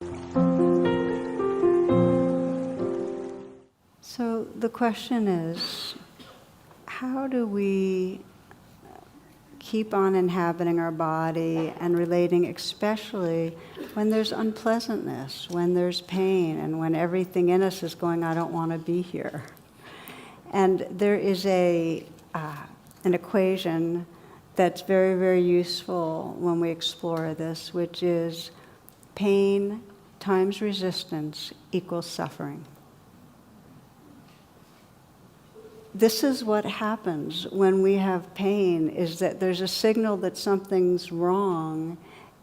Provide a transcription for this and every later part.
So the question is, how do we keep on inhabiting our body and relating, especially when there's unpleasantness, when there's pain, and when everything in us is going, I don't want to be here. And there is an equation that's very, very useful when we explore this, which is pain times resistance equals suffering. This is what happens when we have pain, is that there's a signal that something's wrong,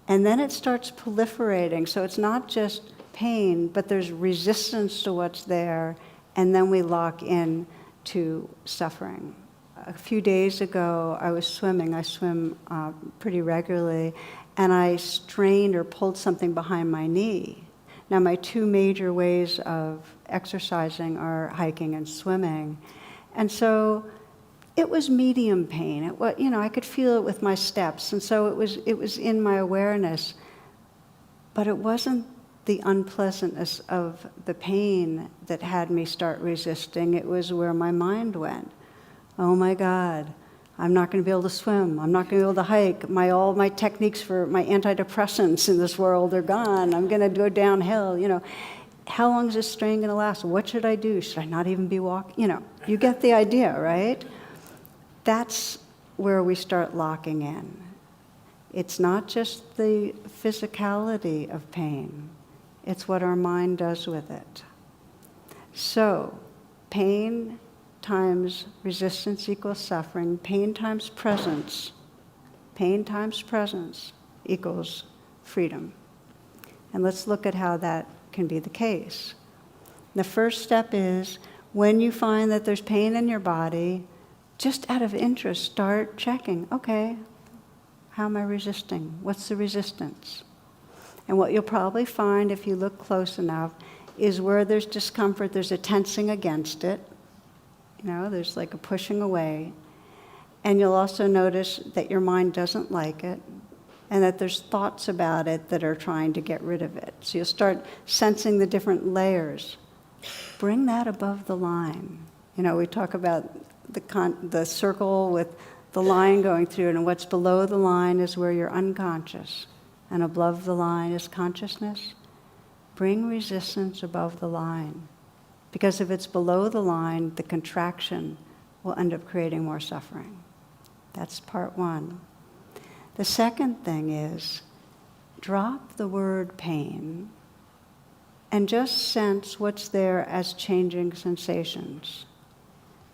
and then it starts proliferating. So it's not just pain, but there's resistance to what's there, and then we lock in to suffering. A few days ago, I was swimming. I swim pretty regularly, and I strained or pulled something behind my knee. Now, my two major ways of exercising are hiking and swimming. And so it was medium pain. I could feel it with my steps, and so it was in my awareness. But it wasn't the unpleasantness of the pain that had me start resisting. It was where my mind went. Oh my God, I'm not going to be able to swim. I'm not going to be able to hike. All my techniques for my antidepressants in this world are gone. I'm going to go downhill. How long is this strain going to last? What should I do? Should I not even be walking? You get the idea, right? That's where we start locking in. It's not just the physicality of pain. It's what our mind does with it. So, pain times resistance equals suffering. Pain times presence. Pain times presence equals freedom. And let's look at how that can be the case. The first step is, when you find that there's pain in your body, just out of interest, start checking. Okay, how am I resisting? What's the resistance? And what you'll probably find, if you look close enough, is where there's discomfort, there's a tensing against it. There's like a pushing away. And you'll also notice that your mind doesn't like it, and that there's thoughts about it that are trying to get rid of it. So you'll start sensing the different layers. Bring that above the line. We talk about the circle with the line going through it, and what's below the line is where you're unconscious, and above the line is consciousness. Bring resistance above the line, because if it's below the line, the contraction will end up creating more suffering. That's part one. The second thing is, drop the word pain and just sense what's there as changing sensations.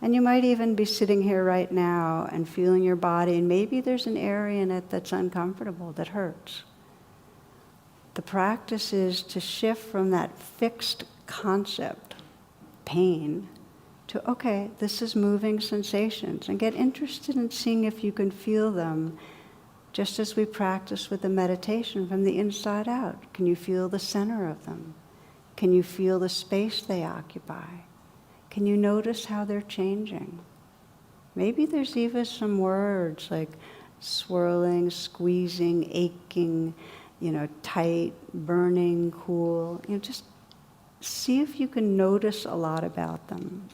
And you might even be sitting here right now and feeling your body, and maybe there's an area in it that's uncomfortable, that hurts. The practice is to shift from that fixed concept, pain, to, okay, this is moving sensations, and get interested in seeing if you can feel them, just as we practice with the meditation from the inside out. Can you feel the center of them? Can you feel the space they occupy? Can you notice how they're changing? Maybe there's even some words like swirling, squeezing, aching, tight, burning, cool. Just see if you can notice a lot about them.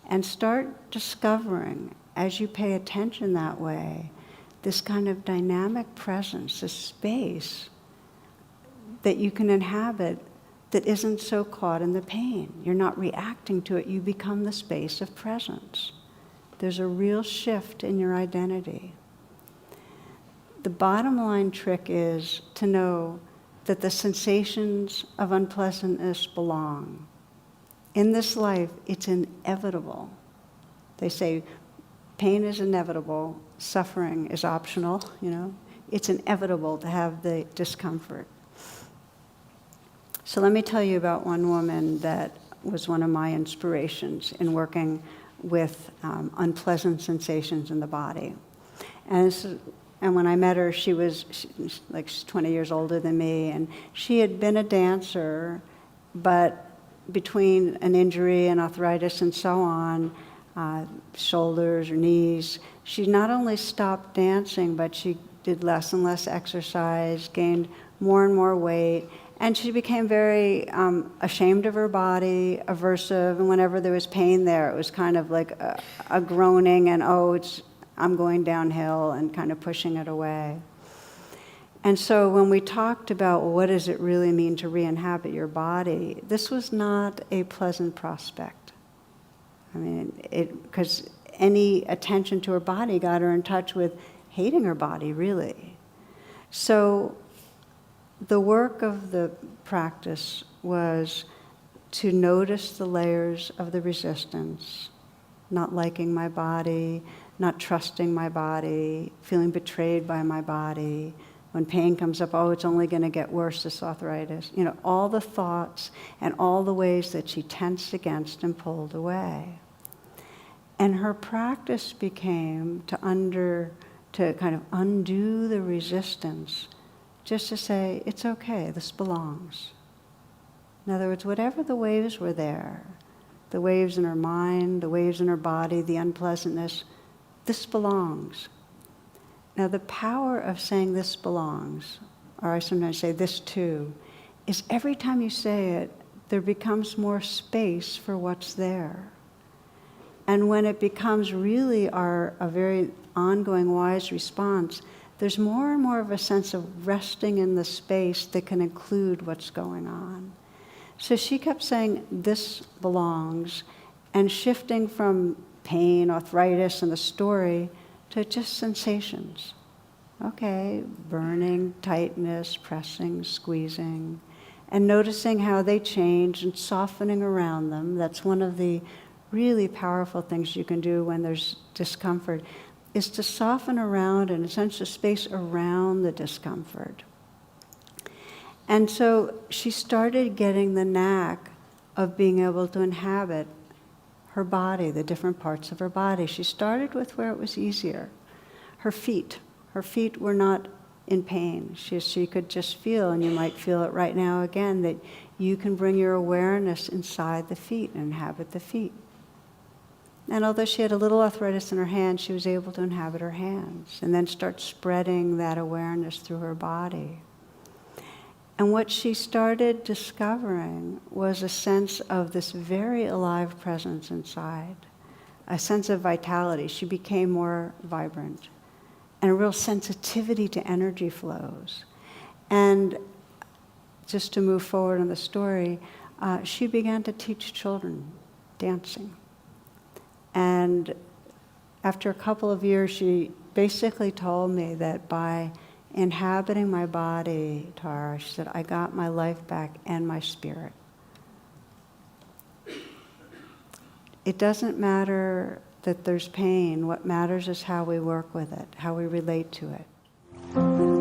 And start discovering, as you pay attention that way, this kind of dynamic presence, this space that you can inhabit that isn't so caught in the pain. You're not reacting to it. You become the space of presence. There's a real shift in your identity. The bottom line trick is to know that the sensations of unpleasantness belong. In this life, it's inevitable. They say pain is inevitable, suffering is optional, It's inevitable to have the discomfort. So let me tell you about one woman that was one of my inspirations in working with unpleasant sensations in the body. And when I met her, she's 20 years older than me, and she had been a dancer, but between an injury and arthritis and so on, shoulders or knees, she not only stopped dancing, but she did less and less exercise, gained more and more weight, And she became very ashamed of her body, aversive, and whenever there was pain there, it was kind of like a groaning and, I'm going downhill, and kind of pushing it away. And so when we talked about what does it really mean to re-inhabit your body, this was not a pleasant prospect. I mean, because any attention to her body got her in touch with hating her body, really. So the work of the practice was to notice the layers of the resistance, not liking my body, not trusting my body, feeling betrayed by my body. When pain comes up, it's only going to get worse, this arthritis. All the thoughts and all the ways that she tensed against and pulled away. And her practice became to kind of undo the resistance, just to say, it's okay, this belongs. In other words, whatever the waves were there, the waves in her mind, the waves in her body, the unpleasantness, this belongs. Now the power of saying this belongs, or I sometimes say this too, is every time you say it, there becomes more space for what's there. And when it becomes really a very ongoing wise response, there's more and more of a sense of resting in the space that can include what's going on. So she kept saying, this belongs, and shifting from pain, arthritis, and the story to just sensations. Okay, burning, tightness, pressing, squeezing, and noticing how they change and softening around them. That's one of the really powerful things you can do when there's discomfort, is to soften around and sense the space around the discomfort. And so she started getting the knack of being able to inhabit her body, the different parts of her body. She started with where it was easier. Her feet. Her feet were not in pain. She could just feel, and you might feel it right now again, that you can bring your awareness inside the feet and inhabit the feet. And although she had a little arthritis in her hands, she was able to inhabit her hands and then start spreading that awareness through her body. And what she started discovering was a sense of this very alive presence inside, a sense of vitality. She became more vibrant, and a real sensitivity to energy flows. And just to move forward in the story, she began to teach children dancing. And after a couple of years, she basically told me that by inhabiting my body, Tara, she said, I got my life back and my spirit. It doesn't matter that there's pain. What matters is how we work with it, how we relate to it.